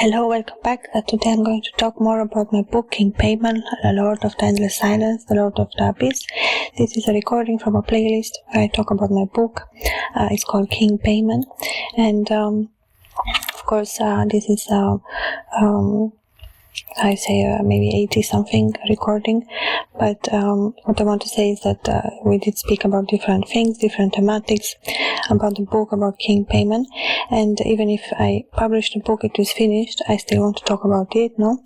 Hello, welcome back. Today I'm going to talk more about my book, King Paimon, The Lord of the Endless Silence, The Lord of the Abyss. This is a recording from a playlist where I talk about my book. It's called King Paimon. And, of course, this is, I say maybe 80 something recording, but what I want to say is that we did speak about different things, different thematics about the book, about King Paimon, and even if I published the book, it is finished, I still want to talk about it, no?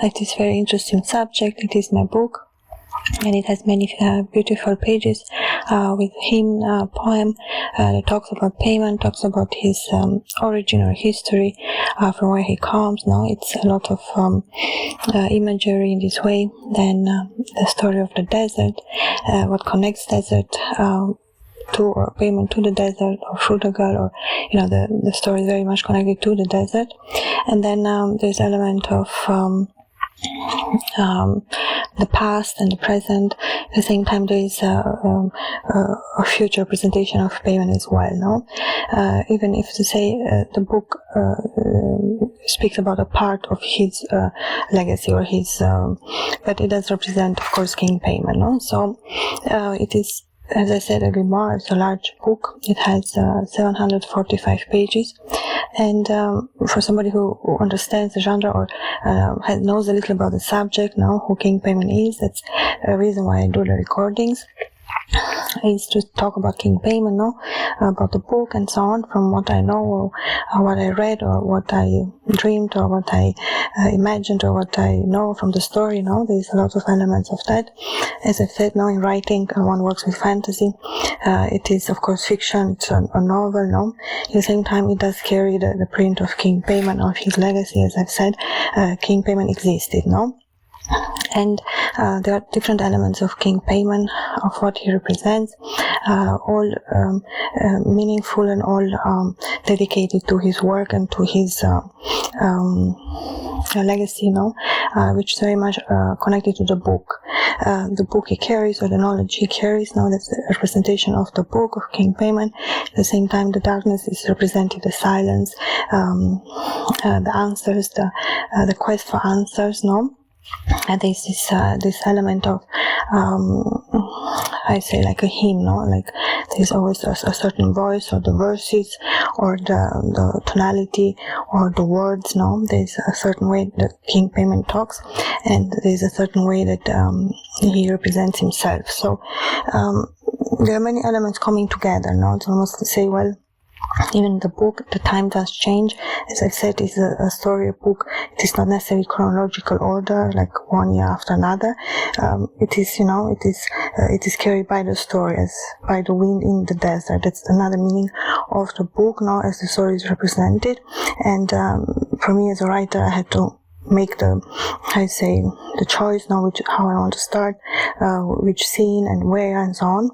It is a very interesting subject, it is my book, and it has many beautiful pages with hymn, poem that talks about Paimon, talks about his origin or history, from where he comes. No, it's a lot of imagery in this way. Then the story of the desert, what connects desert to or Paimon to the desert or through the girl, or the story is very much connected to the desert. And then there's element of the past and the present. At the same time, there is a future representation of Paimon as well. No, even if to say the book speaks about a part of his legacy or his, but it does represent, of course, King Paimon. No, so it is. As I said, a grimoire. It's a large book. It has 745 pages. And for somebody who understands the genre or knows a little about the subject, who King Paimon is, that's a reason why I do the recordings, is to talk about King Paimon, about the book and so on, from what I know or what I read or what I dreamed or what I imagined or what I know from the story. There's a lot of elements of that. As I said, in writing, one works with fantasy. It is, of course, fiction. It's a novel. At the same time, it does carry the print of King Paimon, of his legacy. As I've said, King Paimon existed. And there are different elements of King Paimon, of what he represents, all meaningful and all dedicated to his work and to his legacy, which is very much connected to the book. The book he carries, or the knowledge he carries, that's the representation of the book of King Paimon. At the same time, the darkness is represented the silence, the answers, the quest for answers, And there's this element of, I say, like a hymn, like there's always a certain voice, or the verses, or the tonality, or the words. There's a certain way that King Paimon talks, and there's a certain way that he represents himself. So there are many elements coming together. It's almost to say, well, even the book, the time does change. As I said, it's a story, a book. It is not necessarily chronological order, like one year after another. It is carried by the story, as by the wind in the desert. That's another meaning of the book, as the story is represented. And for me as a writer, I had to make the choice, how I want to start, which scene and where and so on.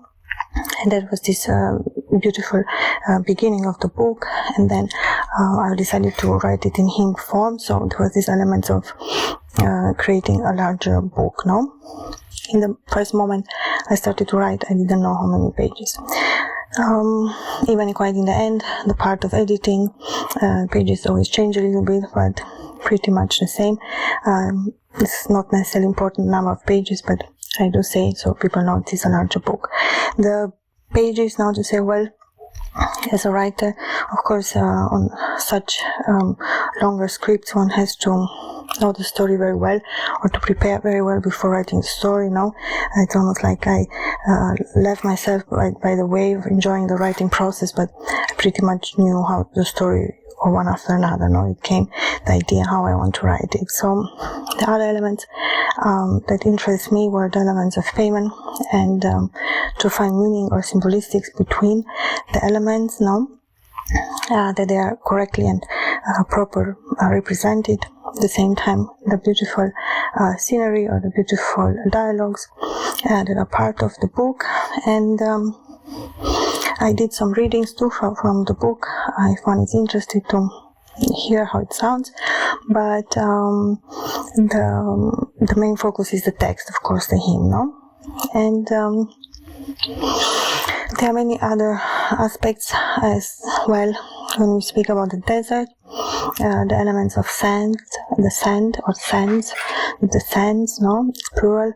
And that was this beautiful beginning of the book, and then I decided to write it in hymn form, so there was this element of creating a larger book. In the first moment I started to write, I didn't know how many pages. Even quite in the end, the part of editing, pages always change a little bit, but pretty much the same. It's not necessarily important number of pages, but I do say so people know it is a larger book. The pages, to say, well, as a writer, of course, on such longer scripts, one has to know the story very well, or to prepare very well before writing the story. It's almost like I left myself by the way of enjoying the writing process, but I pretty much knew how the story, or one after another, it came the idea how I want to write it. So the other elements that interest me were the elements of Paimon, and to find meaning or symbolistics between the elements, that they are correctly and proper represented. At the same time, the beautiful scenery or the beautiful dialogues that are part of the book. And I did some readings too from the book, if one is interested to hear how it sounds, but the main focus is the text, of course, the hymn, and there are many other aspects as well when we speak about the desert, the elements of sand, the sand or sands, the sands, no, it's plural.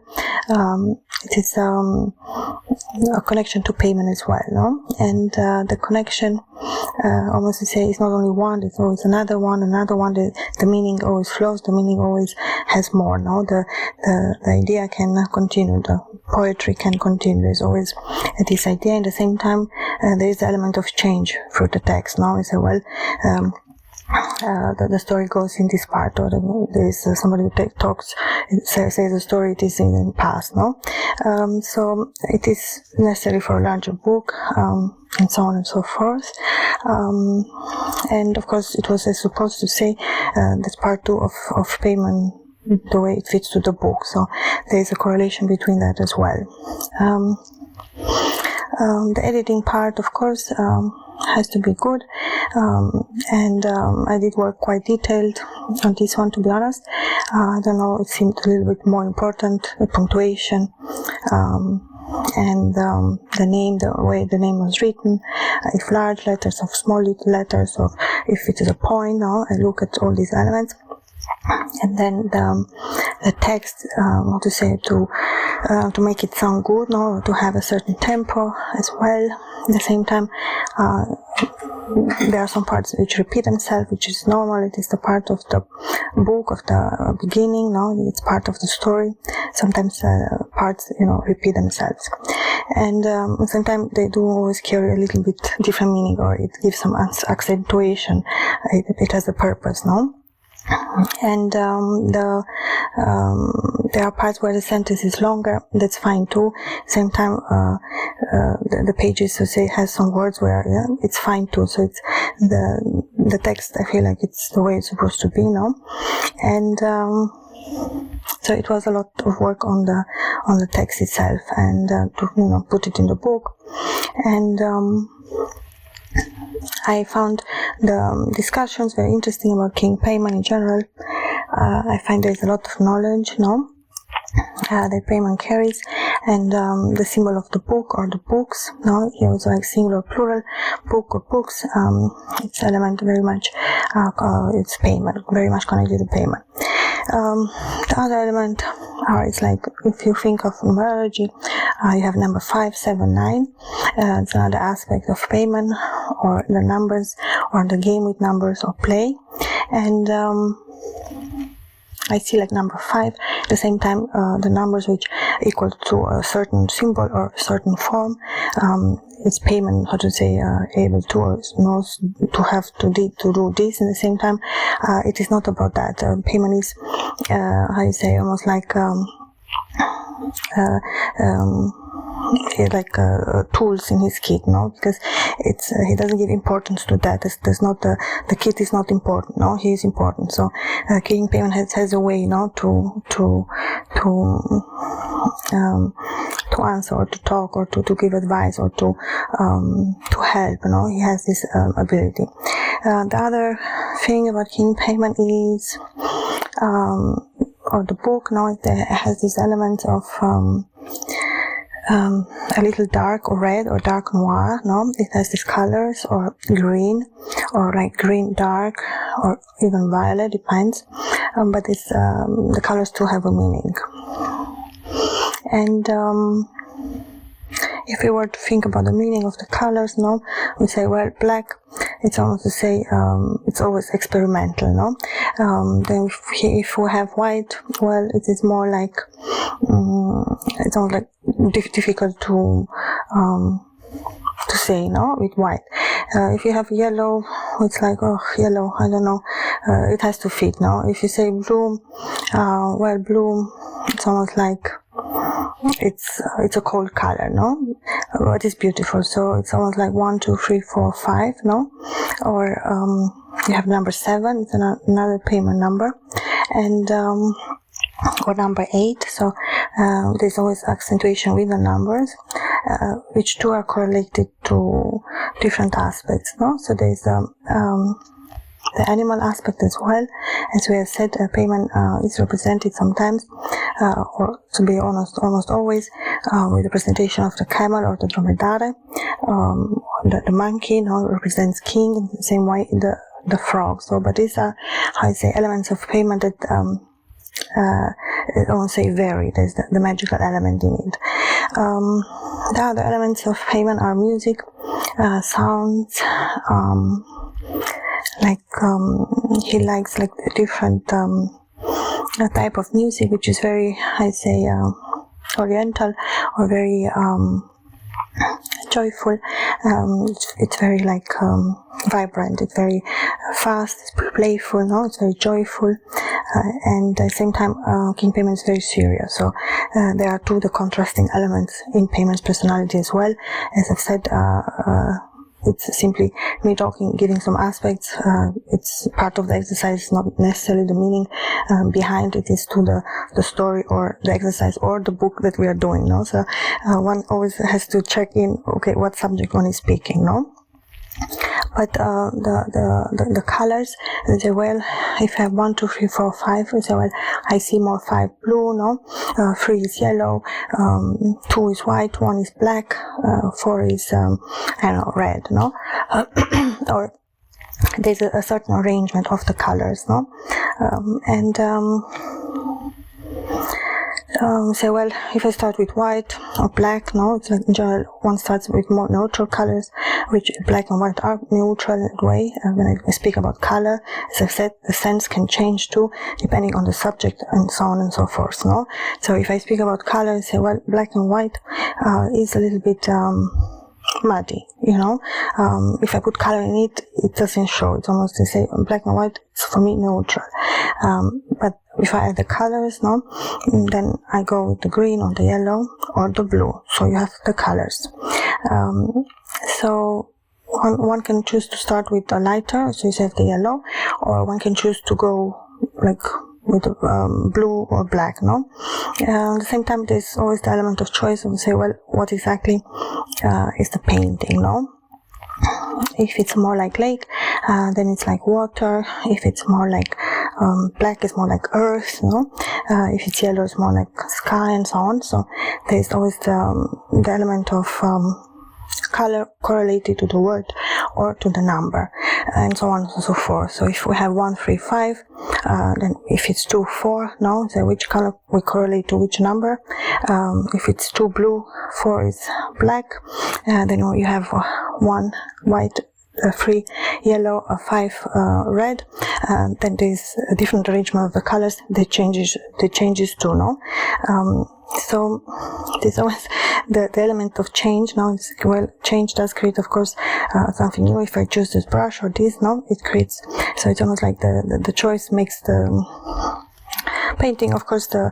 It is a connection to Paimon as well, no? And the connection, almost to say, is not only one, it's always another one. The meaning always flows, the meaning always has more, no? The idea can continue, the poetry can continue. There's always this idea, and at the same time, there is the element of change through the text, no? We say, well, the story goes in this part, or there is somebody who talks, says the story, it is in the past, no? So it is necessary for a larger book, and so on and so forth. And of course, it was supposed to say that part 2 of Paimon, the way it fits to the book, so there is a correlation between that as well. The editing part, of course, has to be good, and I did work quite detailed on this one, to be honest. I don't know, it seemed a little bit more important, the punctuation, and the name, the way the name was written, if large letters, of small little letters, or if it is a point, no? I look at all these elements. And then the text, how to say, to make it sound good, no, to have a certain tempo as well. At the same time, there are some parts which repeat themselves, which is normal. It is the part of the book, of the beginning, no, it's part of the story. Sometimes parts, repeat themselves, and sometimes they do always carry a little bit different meaning, or it gives some accentuation. It has a purpose, no. And there are parts where the sentence is longer. That's fine too. Same time, the pages, so say, has some words where it's fine too. So it's the text, I feel like it's the way it's supposed to be, no? And so it was a lot of work on the text itself, and to put it in the book. And I found the discussions very interesting about King Paimon in general. I find there's a lot of knowledge, no? That Paimon carries, and the symbol of the book or the books, no? Here was like singular, plural, book or books. It's element very much, it's Paimon, very much connected to Paimon. The other element it's like, if you think of numerology, you have number 5, 7, 9. It's another aspect of Paimon, or the numbers, or the game with numbers, or play. And I see like number 5, at the same time the numbers which equal to a certain symbol or a certain form. It's Paimon, how to say, able to, or knows to have to do this. In the same time, it is not about that. Paimon is, how you say, almost like tools in his kit, no? Because it's he doesn't give importance to that. There's not the kit is not important, no? He is important. So King Paimon has a way, to answer, or to talk, or to give advice, or to help, he has this ability. The other thing about King Paimon is or the book, it has this element of a little dark or red or dark noir, it has these colors, or green, or like green dark, or even violet, depends, but it's the colors too have a meaning. And if we were to think about the meaning of the colors, we say, well, black, it's almost to say, it's always experimental, then if we have white, well, it is more like, it's almost like difficult to say, with white. If you have yellow, it's like, yellow, I don't know, it has to fit, If you say blue, well, blue, it's almost like, it's a cold color, but it's beautiful. So it's almost like 1, 2, 3, 4, 5, or you have number 7, it's another Paimon number, and or number 8. So there's always accentuation with the numbers, which two are correlated to different aspects, So there's the animal aspect as well. As we have said, Paimon is represented sometimes, or to be honest, almost always, with the presentation of the camel or the dromedare. the monkey, represents king, in the same way the frog. So, but these are, how I say, elements of payment that I won't say vary. There's the magical element in it. The other elements of payment are music, sounds. He likes like different type of music, which is very, I say, oriental or very joyful. It's very like vibrant. It's very fast. It's playful. It's very joyful, and at the same time, King Paimon is very serious. So there are the contrasting elements in Paimon's personality as well. As I've said, it's simply me talking, giving some aspects. It's part of the exercise, not necessarily the meaning behind it is to the story or the exercise or the book that we are doing. So one always has to check in, okay, what subject one is speaking. But the colors, they say, well, if I have 1, 2, 3, 4, 5, I say, well, I see more 5 blue, 3 is yellow, 2 is white, 1 is black, 4 is, red, or there's a certain arrangement of the colors, say, well, if I start with white or black, it's like in general one starts with more neutral colors, which black and white are neutral in a way. When I speak about color, as I've said, the sense can change too, depending on the subject and so on and so forth. So if I speak about color, I say, well, black and white is a little bit muddy, if I put color in it, it doesn't show. It's almost to say black and white is for me neutral. But if I add the colors, then I go with the green or the yellow or the blue. So you have the colors. So one can choose to start with the lighter, so you have the yellow, or one can choose to go like with blue or black, at the same time, there's always the element of choice of say, well, what exactly is the painting, If it's more like lake, then it's like water. If it's more like black, it's more like earth, If it's yellow, it's more like sky and so on. So there's always the element of color correlated to the word or to the number, and so on and so forth. So if we have 1, 3, 5, then if it's 2, 4, so which color we correlate to which number. If it's 2 blue, 4 is black, then you have 1 white, 3 yellow, 5 red. Then there's a different arrangement of the colors. They changes too, So there's always the element of change. Change does create, of course, something new. If I choose this brush or this, it creates. So it's almost like the choice makes the painting. Of course, the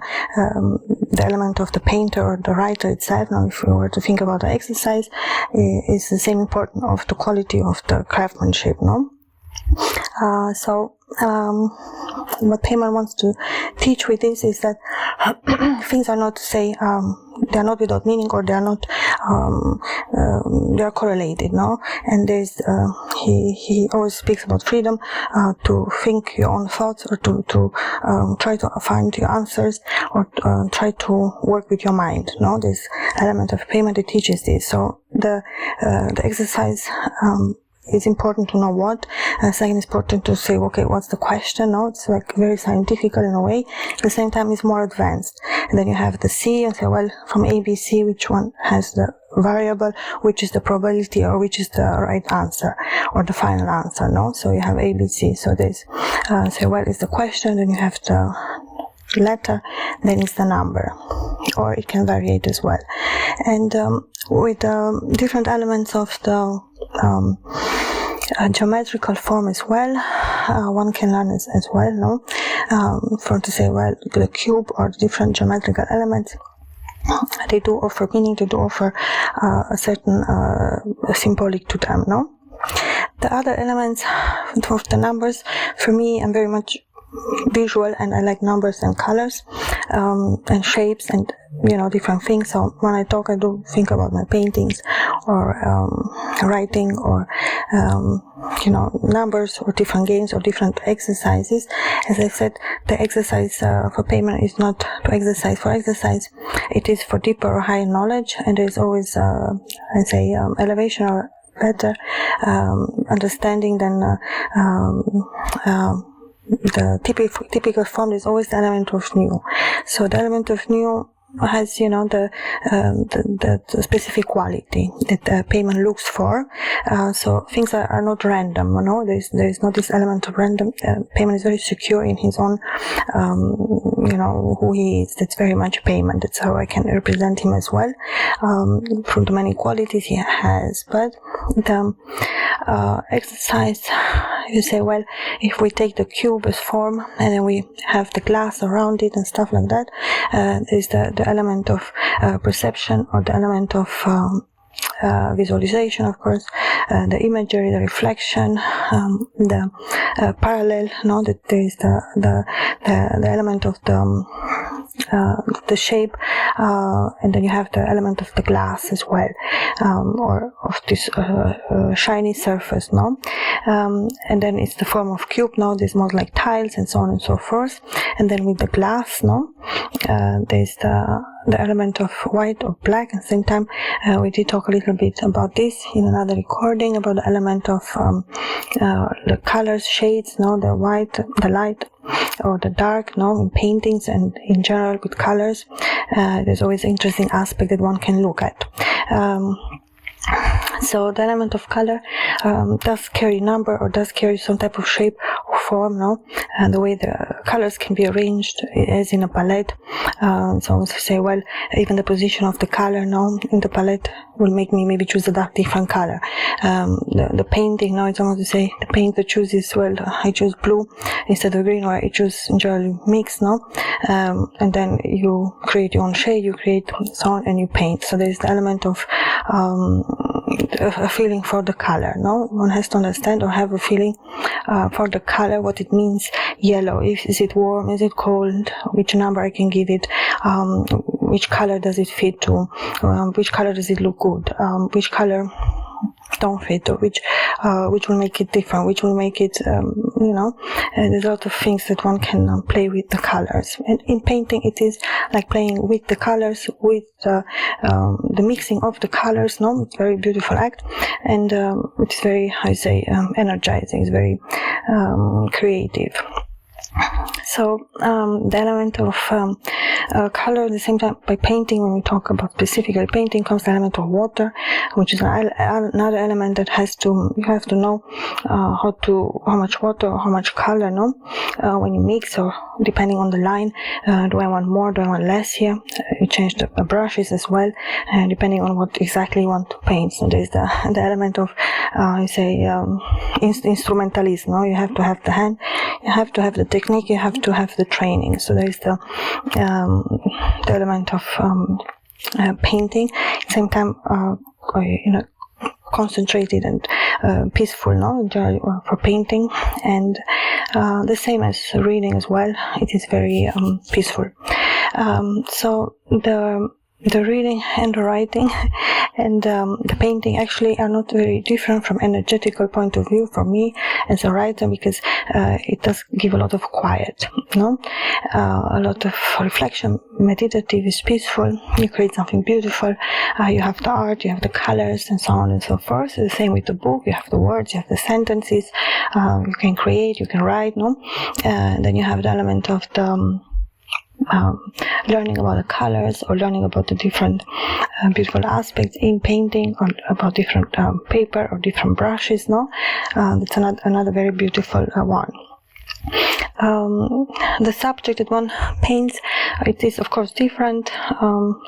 element of the painter or the writer itself. If we were to think about the exercise, is the same important of the quality of the craftsmanship. What Paimon wants to teach with this is that things are not to say they are not without meaning, or they are not they are correlated, and there's he always speaks about freedom to think your own thoughts, or to try to find your answers, or try to work with your mind. This element of Paimon that teaches this. So the exercise it's important to know what. Second, it's important to say, okay, what's the question? It's like very scientific in a way. At the same time, it's more advanced. And then you have the C, and say, well, from A, B, C, which one has the variable, which is the probability, or which is the right answer, or the final answer, So you have A, B, C. So there's, say, well, it's the question, then you have the letter, then it's the number, or it can vary as well. And with different elements of the geometrical form as well, one can learn as well, for to say, well, the cube or the different geometrical elements, they do offer meaning, they do offer a certain symbolic to them, The other elements of the numbers, for me, I'm very much visual, and I like numbers and colors, and shapes, and different things. So when I talk, I do think about my paintings, or writing, or numbers, or different games, or different exercises. As I said, the exercise for Paimon is not to exercise for exercise. It is for deeper or higher knowledge, and there is always elevation or better understanding, then the typical form is always the element of new. So the element of new has, you know, the specific quality that Paimon looks for. So things are not random, you know. There is not this element of random. Paimon is very secure in his own, you know, who he is. That's very much Paimon. That's how I can represent him as well, from the many qualities he has. But the exercise, you say, well, if we take the cube as form and then we have the glass around it and stuff like that, there's the element of perception, or the element of visualization, of course, the imagery, the reflection, the parallel, no, that there is the element of the shape, and then you have the element of the glass as well, or of this shiny surface, no, and then it's the form of cube, no, there's more like tiles and so on and so forth. And then with the glass, no, there's the element of white or black. At the same time, we did talk a little bit about this in another recording, about the element of the colors, shades, no, the white, the light, or the dark, no, in paintings and in general with colors. There's always an interesting aspect that one can look at. So the element of color does carry number, or does carry some type of shape or form, no? And the way the colors can be arranged as in a palette. So to say, well, even the position of the color, no, in the palette will make me maybe choose a dark different color. The painting, no, it's almost to say the paint that chooses, well, I choose blue instead of green, or I choose generally mix, no? And then you create your own shade, you create so on, and you paint. So there's the element of a feeling for the color, no? One has to understand or have a feeling for the color, what it means. Yellow, is it warm, is it cold, which number I can give it, which color does it fit to, which color does it look good, which color don't fit, or which will make it different, which will make it, you know, and there's a lot of things that one can play with the colors. And in painting, it is like playing with the colors, with the mixing of the colors, no? It's a very beautiful act, and it's very, I say, energizing, it's very creative. So the element of color, at the same time, by painting, when we talk about specifically painting, comes the element of water, which is another element that you have to know how much water or how much color, no, when you mix, or depending on the line, do I want more, do I want less here? You change the brushes as well, depending on what exactly you want to paint. So there's the element of, I say, instrumentalism, no? You have to have the hand, you have to have the technique, you have to have the training. So there's the element of painting, at the same time, you know, concentrated and peaceful, no, for painting, and the same as reading as well. It is very peaceful. So the reading and the writing and the painting actually are not very different from energetical point of view for me as a writer, because it does give a lot of quiet, no, a lot of reflection. Meditative is peaceful, you create something beautiful, you have the art, you have the colors, and so on and so forth. So the same with the book, you have the words, you have the sentences, you can create, you can write, no, then you have the element of the learning about the colors, or learning about the different beautiful aspects in painting, or about different paper or different brushes, no? That's another very beautiful one. The subject that one paints, it is of course different.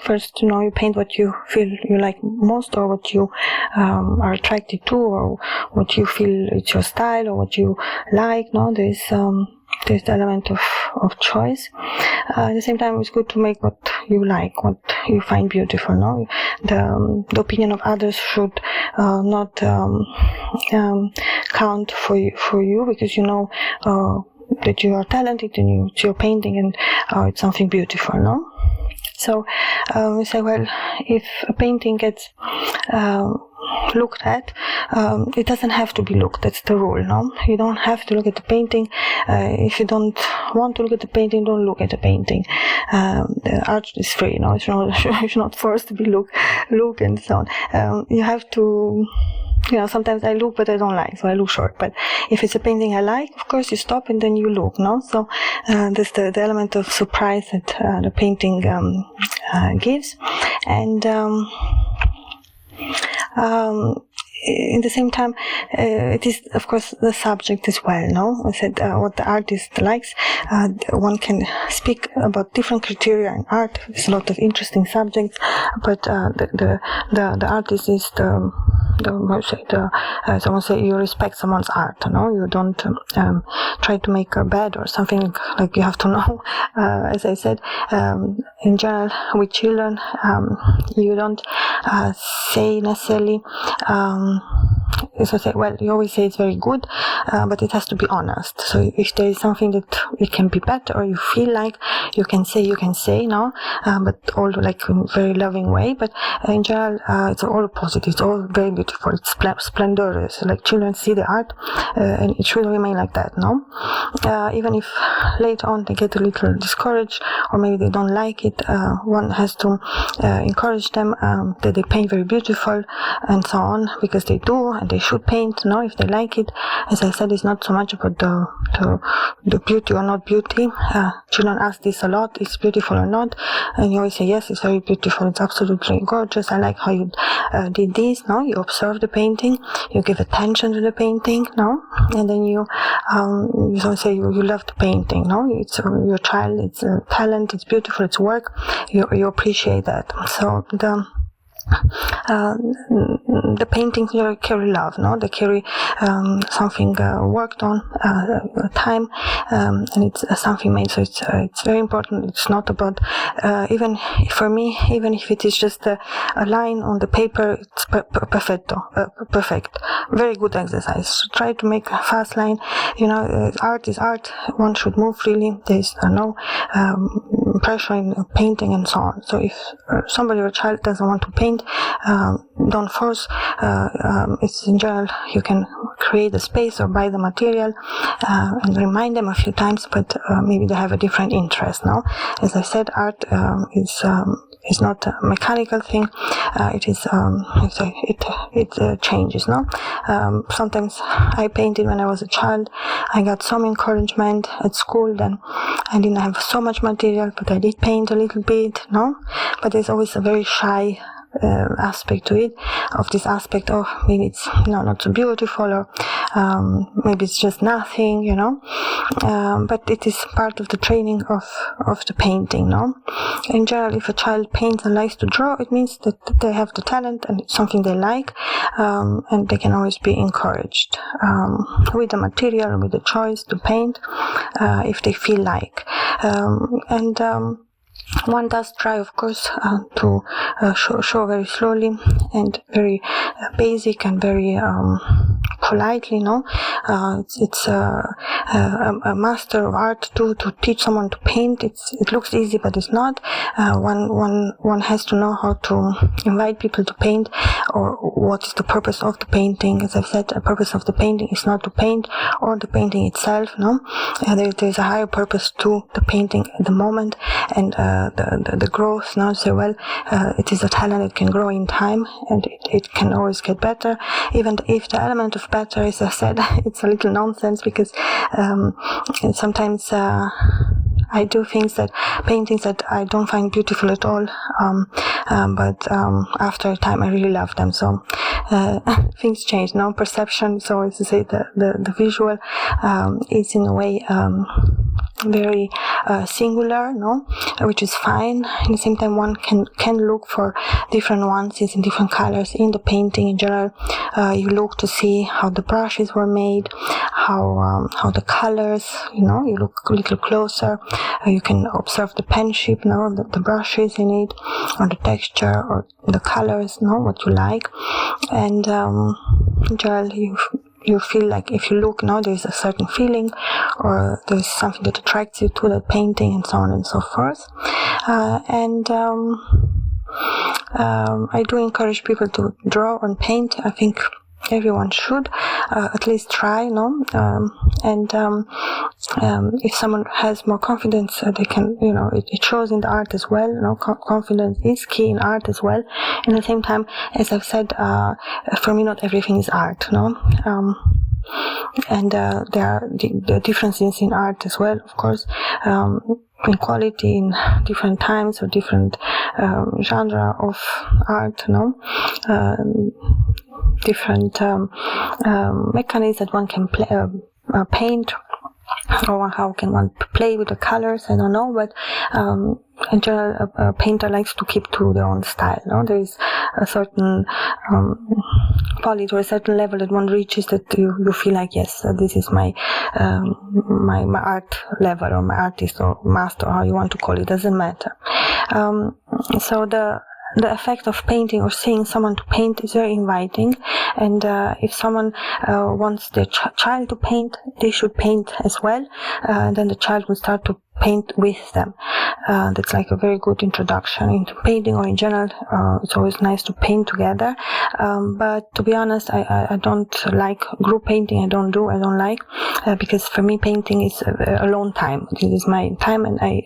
First, you know, you paint what you feel you like most, or what you are attracted to, or what you feel it's your style, or what you like, no? There's the element of choice. At the same time, it's good to make what you like, what you find beautiful, no? The opinion of others should not count for you, because you know that you are talented, and it's your painting, and it's something beautiful, no? So we say, well, if a painting gets looked at, it doesn't have to be looked. That's the rule, no? You don't have to look at the painting. If you don't want to look at the painting, don't look at the painting. The art is free, no? It's not forced to be look and so on. You have to sometimes I look but I don't like, so I look short. But if it's a painting I like, of course you stop and then you look, no? So there's the element of surprise that the painting gives. And in the same time, it is, of course, the subject as well, no? I said what the artist likes. One can speak about different criteria in art. There's a lot of interesting subjects, but the artist is someone say you respect someone's art, no? You don't try to make her bad or something like you have to know. As I said, in general, with children, you don't say necessarily. So say, well, you always say it's very good, but it has to be honest. So if there is something that it can be better, or you feel like you can say, no, but all like in a very loving way. But in general, it's all positive. It's all very beautiful. It's splendorous. Like children see the art, and it should remain like that, no? Even if later on they get a little discouraged, or maybe they don't like it, one has to encourage them that they paint very beautiful and so on, because they do, and they should paint, no, if they like it. As I said, it's not so much about the beauty or not beauty. Children ask this a lot, it's beautiful or not, and you always say, yes, it's very beautiful, it's absolutely gorgeous, I like how you did this, no? You observe the painting, you give attention to the painting, no? And then you don't say you love the painting, no? It's your child, it's a talent, it's beautiful, it's work, you appreciate that. So the paintings carry love, no? They carry something worked on, time, and it's something made. So it's very important. It's not about even for me, even if it is just a line on the paper, it's perfect. Very good exercise. So try to make a fast line. Art is art. One should move freely. There is no pressure in painting and so on. So if somebody or a child doesn't want to paint, don't force. It's in general, you can create a space or buy the material and remind them a few times, but maybe they have a different interest. Now, as I said, art is not a mechanical thing. It is it changes. No, sometimes I painted when I was a child. I got some encouragement at school. Then I didn't have so much material, but I did paint a little bit. No, but there's always a very shy aspect to it, of this aspect of maybe it's not so beautiful, or maybe it's just nothing, but it is part of the training of the painting. No, in general, if a child paints and likes to draw, it means that they have the talent and it's something they like, and they can always be encouraged with the material and with the choice to paint if they feel like, and one does try, of course, to show very slowly and very basic and very politely. No, it's a master of art to teach someone to paint. It looks easy, but it's not. One has to know how to invite people to paint, or what is the purpose of the painting. As I've said, the purpose of the painting is not to paint or the painting itself. No, there's a higher purpose to the painting at the moment, and the growth. Now, so well, it is a talent that can grow in time, and it can always get better. Even if the element of better, as I said, it's a little nonsense, because sometimes I do paintings that I don't find beautiful at all, but after a time I really love them. So things change, no? Perception. So as I say, the visual is in a way very singular, no, which is fine. At the same time, one can look for different nuances and different colors in the painting. In general, you look to see how the brushes were made, how the colors, you look a little closer. You can observe the penmanship, the brushes in it, or the texture, or the colors, what you like. And in general, you feel like if you look, there's a certain feeling, or there's something that attracts you to that painting, and so on and so forth. I do encourage people to draw and paint. I think everyone should at least try, if someone has more confidence, they can, it shows in the art as well. Confidence is key in art as well. And at the same time, as I've said, for me, not everything is art, and there are the differences in art as well, of course, in quality in different times or different genre of art, different mechanisms that one can paint, or how can one play with the colors, I don't know, but in general, a painter likes to keep to their own style. There is a certain quality or a certain level that one reaches that you feel like, yes, this is my art level, or my artist or master, or how you want to call it, doesn't matter. So the effect of painting or seeing someone to paint is very inviting, and if someone wants their child to paint, they should paint as well. Then the child will start to paint with them. That's like a very good introduction into painting, or in general, it's always nice to paint together. But to be honest, I don't like group painting. I don't like, because for me painting is alone time. This is my time, and I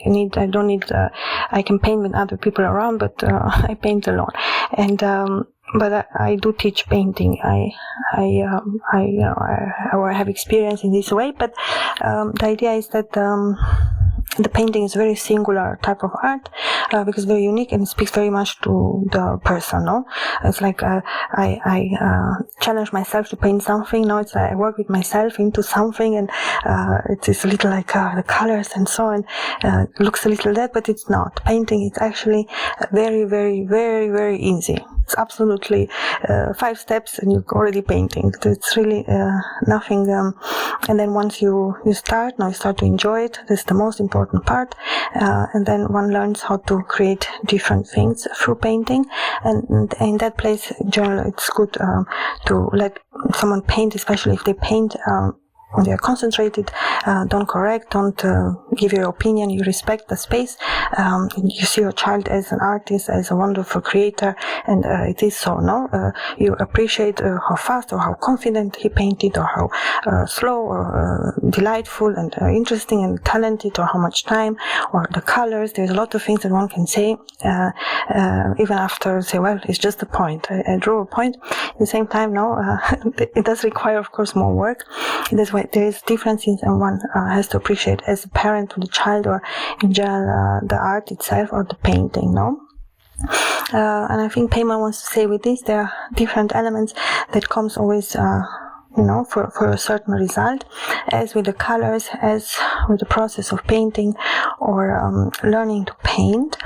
can paint with other people around, but I paint alone. And but I do teach painting. I have experience in this way, but the idea is that the painting is a very singular type of art, because very unique, and it speaks very much to the person. It's like I challenge myself to paint something. It's like I work with myself into something, and it is a little like the colors and so on. It looks a little dead, but it's not. Painting is actually very, very, very, very easy. It's absolutely 5 steps and you're already painting. It's really nothing. And then once you start to enjoy it. That's the most important part. And then one learns how to create different things through painting. And in that place, in general, it's good to let someone paint, especially if they paint when they are concentrated. Don't correct, don't give your opinion. You respect the space. You see your child as an artist, as a wonderful creator, and it is so. You appreciate how fast or how confident he painted, or how slow or delightful and interesting and talented, or how much time, or the colors. There's a lot of things that one can say, even after say, well, it's just a point. I drew a point. At the same time, it does require, of course, more work. That's why there is differences, and one has to appreciate as a parent to the child, or in general the art itself or the painting. And I think Paimon wants to say with this, there are different elements that comes always for a certain result, as with the colors, as with the process of painting or learning to paint.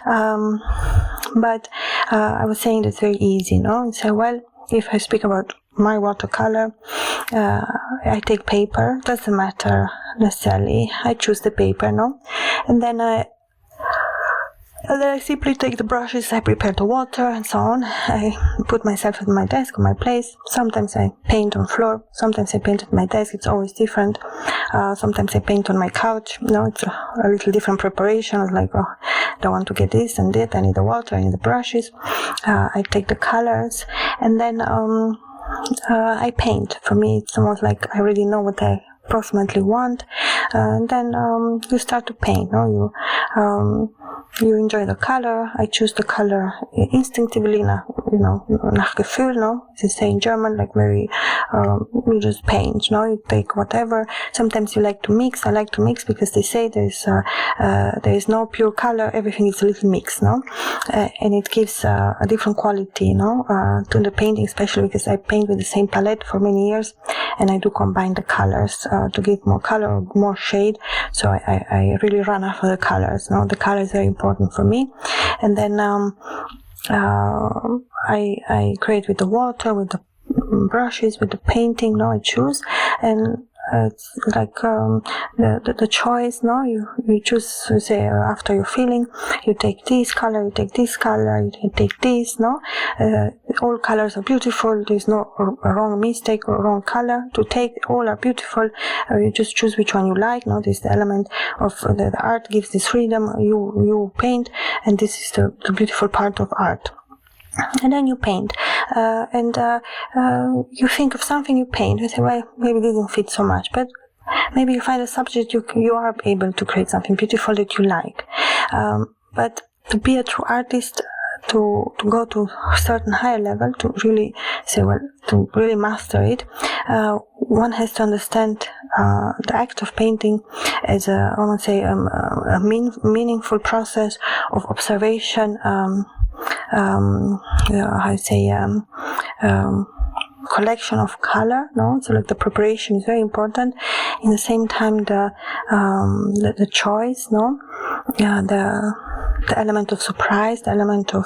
But I was saying that's very easy, and say, well, if I speak about my watercolor, I take paper, doesn't matter necessarily, I choose the paper, and then I simply take the brushes, I prepare the water and so on. I put myself at my desk, on my place. Sometimes I paint on floor, sometimes I paint at my desk, it's always different. Sometimes I paint on my couch, it's a little different preparation. It's like, I don't want to get this and that, I need the water, I need the brushes. I take the colors, and then I paint. For me, it's almost like I already know what I approximately want, and then you start to paint. You enjoy the color. I choose the color instinctively, nach Gefühl, as you say in German, like very, you just paint, you take whatever. Sometimes you like to mix. I like to mix because they say there is no pure color, everything is a little mix, and it gives a different quality, to the painting, especially because I paint with the same palette for many years, and I do combine the colors to give more color, or more shade. So I really run after the colors. The color is very important for me. And then I create with the water, with the brushes, with the painting. I choose, and it's like the choice. You choose, say, after your feeling, you take this color, you take this color, you take this. All colors are beautiful. There's no wrong mistake or wrong color to take. All are beautiful. You just choose which one you like. This is the element of the art, gives this freedom. You paint, and this is the beautiful part of art. And then you paint. and you think of something you paint, you say, well, maybe it didn't fit so much, but maybe you find a subject you are able to create something beautiful that you like. But to be a true artist, to go to a certain higher level, to really say, well, to really master it, one has to understand the act of painting as I want to say, a meaningful process of observation, collection of color, no? So like the preparation is very important. In the same time, the choice, no? The element of surprise, the element of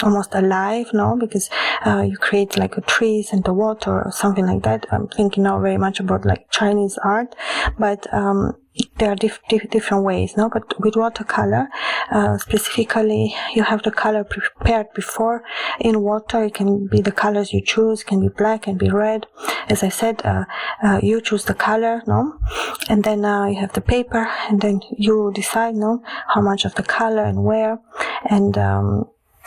almost alive, no? Because you create like a trees and the water or something like that. I'm thinking now very much about like Chinese art, but there are different ways, no? But with watercolor, specifically, you have the color prepared before in water. It can be the colors you choose, can be black, can be red. As I said, you choose the color, no? And then you have the paper, and then you decide, no, how much of the color and where, and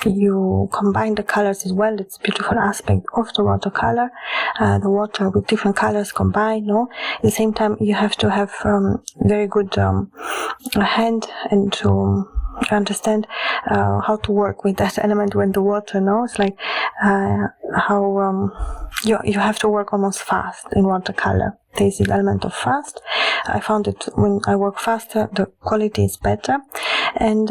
you combine the colors as well. It's a beautiful aspect of the watercolor, the water with different colors combined, no? At the same time, you have to have very good hand and to understand how to work with that element when the water, no? It's like how you have to work almost fast in watercolor. There's the element of fast. I found that when I work faster, the quality is better, and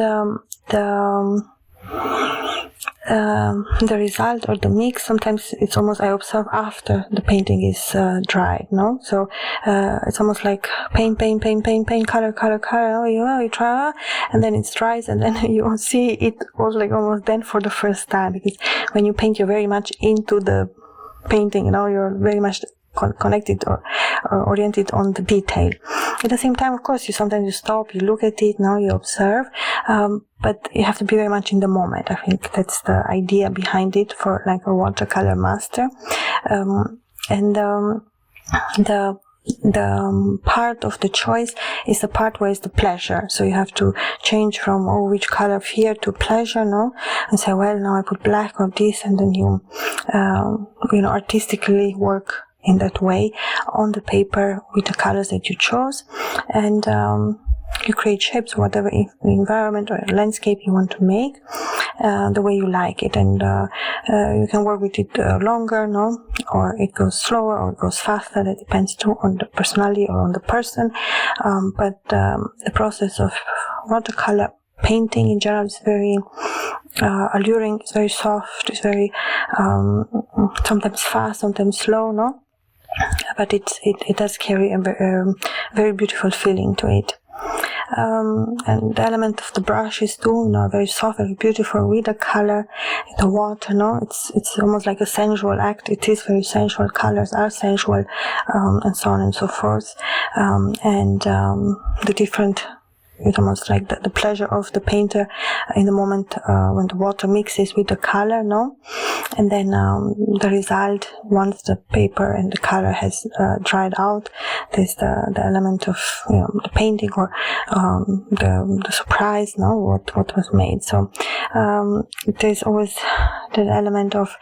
the result or the mix, sometimes it's almost, I observe after the painting is dried, no? So it's almost like paint, color, oh, you try, and then it dries, and then you see it was like almost then for the first time, because when you paint, you're very much into the painting, you know, you're very much connected or oriented on the detail. At the same time, of course, sometimes you stop, you look at it, now you observe, but you have to be very much in the moment. I think that's the idea behind it for like a watercolor master. The part of the choice is the part where it's the pleasure. So you have to change from, oh, which color of here to pleasure, no? And say, well, now I put black or this, and then you artistically work in that way on the paper with the colors that you chose, and you create shapes, whatever environment or landscape you want to make, the way you like it, and you can work with it longer, no, or it goes slower or it goes faster. That depends too on the personality or on the person, but the process of watercolor painting in general is very alluring. It's very soft. It's very sometimes fast, sometimes slow, no, but it does carry a very beautiful feeling to it. And the element of the brush is too, very soft, very beautiful with the color, the water, it's almost like a sensual act. It is very sensual. Colors are sensual, and so on and so forth. And the different, it's almost like the pleasure of the painter in the moment when the water mixes with the color, and then the result, once the paper and the color has dried out, there's the element of the painting or the surprise, what was made. So there's always the element of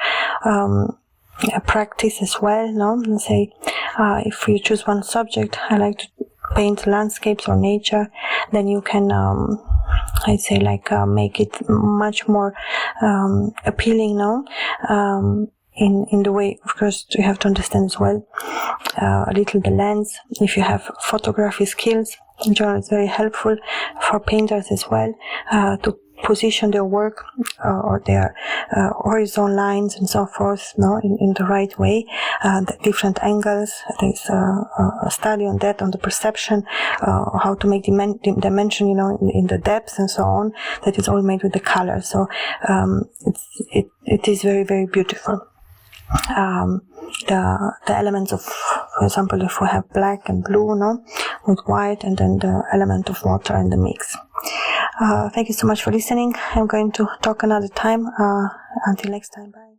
practice as well, and say if you choose one subject, I like to paint landscapes or nature, then you can make it much more appealing in the way. Of course, you have to understand as well a little the lens. If you have photography skills, in general, it's very helpful for painters as well to position their work or their horizontal lines and so forth, in the right way, the different angles. There's a study on that, on the perception, how to make dimension, in the depth and so on. That is all made with the color. So it is very, very beautiful. The elements of, for example, if we have black and blue, with white, and then the element of water in the mix. Thank you so much for listening. I'm going to talk another time. Until next time, bye.